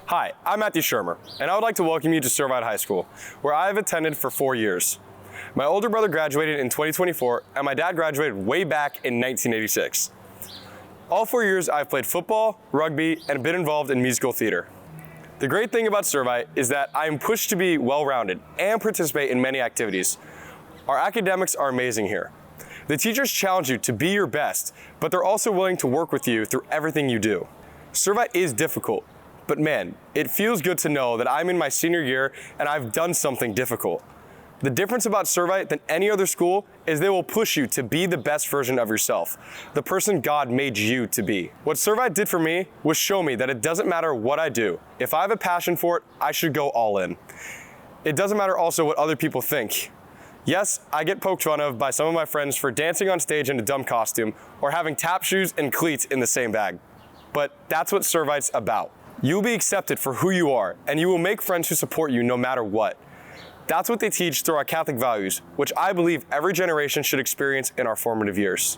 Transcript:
Hi, I'm Matthew Schirmer, and I would like to welcome you to Servite High School, where I have attended for 4 years. My older brother graduated in 2024, and my dad graduated way back in 1986. All 4 years, I've played football, rugby, and been involved in musical theater. The great thing about Servite is that I am pushed to be well-rounded and participate in many activities. Our academics are amazing here. The teachers challenge you to be your best, but they're also willing to work with you through everything you do. Servite is difficult, but man, it feels good to know that I'm in my senior year and I've done something difficult. The difference about Servite than any other school is they will push you to be the best version of yourself, the person God made you to be. What Servite did for me was show me that it doesn't matter what I do. If I have a passion for it, I should go all in. It doesn't matter also what other people think. Yes, I get poked fun of by some of my friends for dancing on stage in a dumb costume or having tap shoes and cleats in the same bag. But that's what Servite's about. You will be accepted for who you are, and you will make friends who support you no matter what. That's what they teach through our Catholic values, which I believe every generation should experience in our formative years.